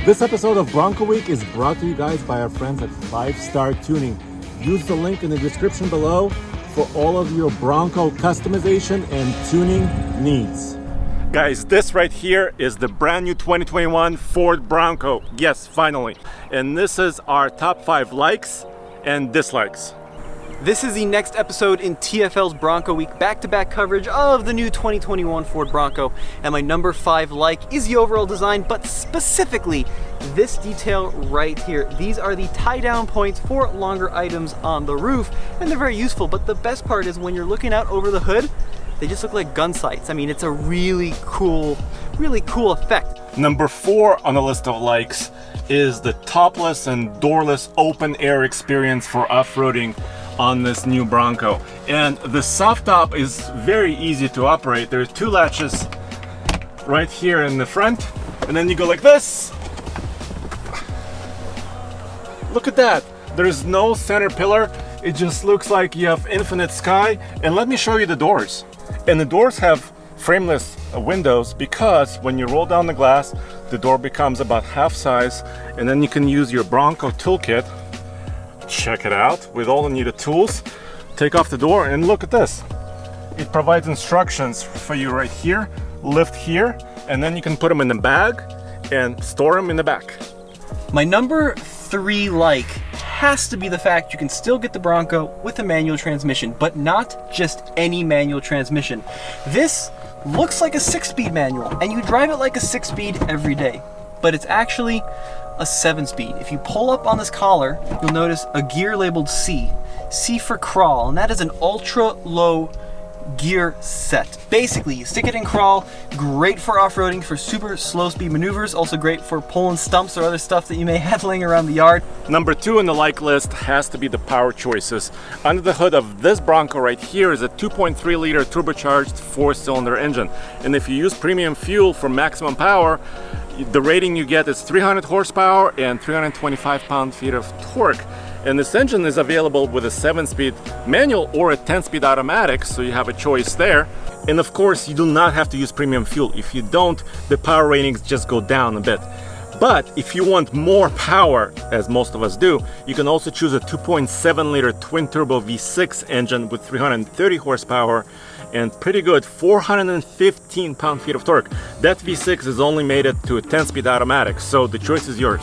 This episode of Bronco Week is brought to you guys by our friends at 5 Star Tuning. Use the link in the description below for all of your Bronco customization and tuning needs. Guys, this right here is the brand new 2021 Ford Bronco. Yes, finally. And this is our top 5 likes and dislikes. This is the next episode in TFL's Bronco Week back-to-back coverage of the new 2021 Ford Bronco. And my number 5 like is the overall design, but specifically this detail right here. These are the tie-down points for longer items on the roof, and they're very useful. But the best part is when you're looking out over the hood, they just look like gun sights. I mean, it's a really cool effect. Number 4 on the list of likes is the topless and doorless open air experience for off-roading on this new Bronco. And the soft top is very easy to operate. There's 2 latches right here in the front, and then you go like this. Look at that. There's no center pillar. It just looks like you have infinite sky. And let me show you the doors. And the doors have frameless windows because when you roll down the glass, the door becomes about half size, and then you can use your Bronco toolkit. Check it out with all the needed tools. Take off the door and look at this. It provides instructions for you right here. Lift here, and then you can put them in the bag and store them in the back. My number 3 like has to be the fact you can still get the Bronco with a manual transmission, but not just any manual transmission. This looks like a 6-speed manual, and you drive it like a 6-speed every day, but it's actually a 7-speed. If you pull up on this collar, you'll notice a gear labeled C. C for crawl, and that is an ultra low gear set. Basically, you stick it in crawl, great for off-roading, for super slow speed maneuvers, also great for pulling stumps or other stuff that you may have laying around the yard. Number 2 on the like list has to be the power choices. Under the hood of this Bronco right here is a 2.3 liter turbocharged 4-cylinder engine. And if you use premium fuel for maximum power, the rating you get is 300 horsepower and 325 pound-feet of torque. And this engine is available with a 7-speed manual or a 10-speed automatic, so you have a choice there. And of course, you do not have to use premium fuel. If you don't, the power ratings just go down a bit. But if you want more power, as most of us do, you can also choose a 2.7 liter twin-turbo V6 engine with 330 horsepower and pretty good 415 pound-feet of torque. That V6 is only made it to a 10-speed automatic, so the choice is yours.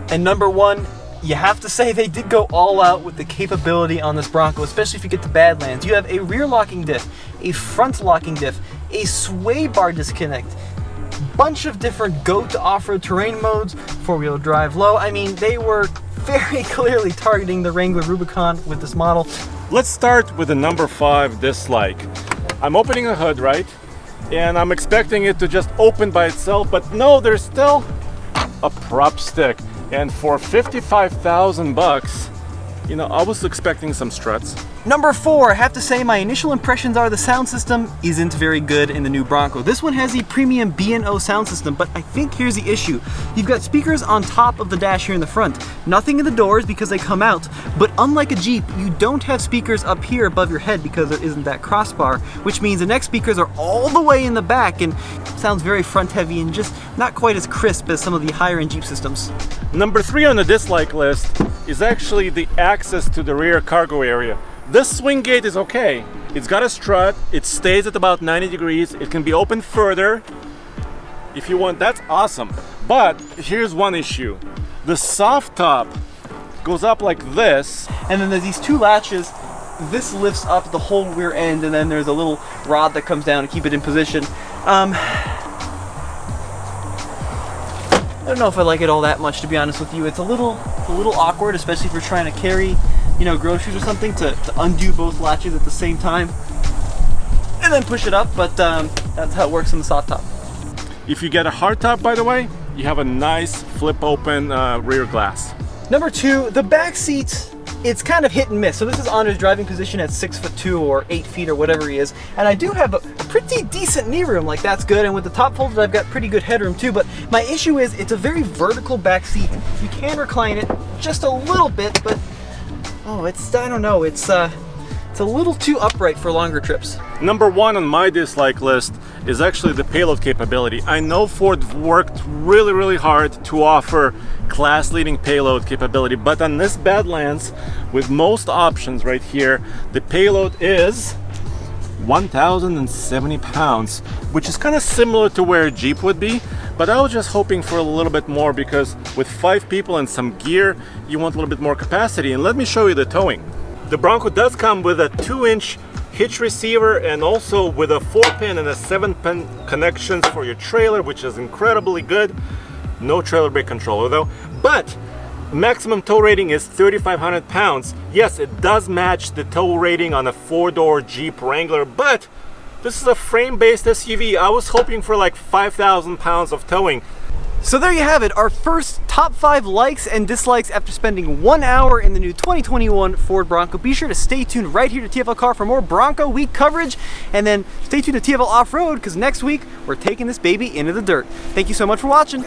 And number 1, you have to say they did go all out with the capability on this Bronco, especially if you get to Badlands. You have a rear locking diff, a front locking diff, a sway bar disconnect, bunch of different go to off-road terrain modes, 4-wheel drive low. I mean, they were very clearly targeting the Wrangler Rubicon with this model. Let's start with the number 5 dislike. I'm opening the hood, right? And I'm expecting it to just open by itself, but no, there's still a prop stick. And for 55,000 bucks, you know, I was expecting some struts. Number 4, I have to say my initial impressions are the sound system isn't very good in the new Bronco. This one has a premium B&O sound system, but I think here's the issue. You've got speakers on top of the dash here in the front. Nothing in the doors because they come out, but unlike a Jeep, you don't have speakers up here above your head because there isn't that crossbar, which means the next speakers are all the way in the back and sounds very front heavy and just not quite as crisp as some of the higher end Jeep systems. Number 3 on the dislike list is actually the access to the rear cargo area. This swing gate is okay. It's got a strut, it stays at about 90 degrees, it can be opened further if you want, that's awesome. But here's one issue. The soft top goes up like this. And then there's these 2 latches. This lifts up the whole rear end, and then there's a little rod that comes down to keep it in position. I don't know if I like it all that much, to be honest with you. It's a little awkward, especially if you're trying to carry, you know, groceries or something, to undo both latches at the same time and then push it up, but that's how it works on the soft top. If you get a hard top, by the way, you have a nice flip open rear glass. Number 2, the back seat, it's kind of hit and miss. So this is Andre's driving position at 6'2" or 8 feet or whatever he is. And I do have a pretty decent knee room, like that's good. And with the top folded, I've got pretty good headroom too. But my issue is it's a very vertical back seat. You can recline it just a little bit, but oh, I don't know. It's It's a little too upright for longer trips. Number one on my dislike list is actually the payload capability. I know Ford worked really hard to offer class-leading payload capability, but on this Badlands, with most options right here, the payload is 1,070 pounds, which is kind of similar to where a Jeep would be, but I was just hoping for a little bit more because with 5 people and some gear, you want a little bit more capacity. And let me show you the towing. The Bronco does come with a 2-inch hitch receiver and also with a 4-pin and a 7-pin connections for your trailer, which is incredibly good. No trailer brake controller though, but maximum tow rating is 3,500 pounds. Yes, it does match the tow rating on a 4-door Jeep Wrangler, but this is a frame-based SUV. I was hoping for like 5,000 pounds of towing. So there you have it, our first top 5 likes and dislikes after spending 1 hour in the new 2021 Ford Bronco. Be sure to stay tuned right here to TFL Car for more Bronco Week coverage, and then stay tuned to TFL Off-Road because next week we're taking this baby into the dirt. Thank you so much for watching.